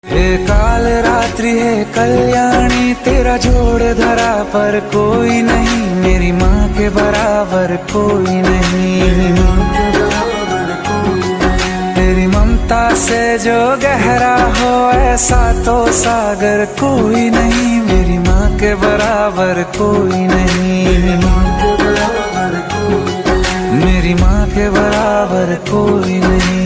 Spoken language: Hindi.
हे काल रात्रि है कल्याणी, तेरा जोड़ धरा पर कोई नहीं, मेरी माँ के बराबर कोई नहीं। तेरी ममता से जो गहरा हो ऐसा तो सागर कोई नहीं, मेरी माँ के बराबर कोई नहीं। मेरी माँ के बराबर कोई नहीं।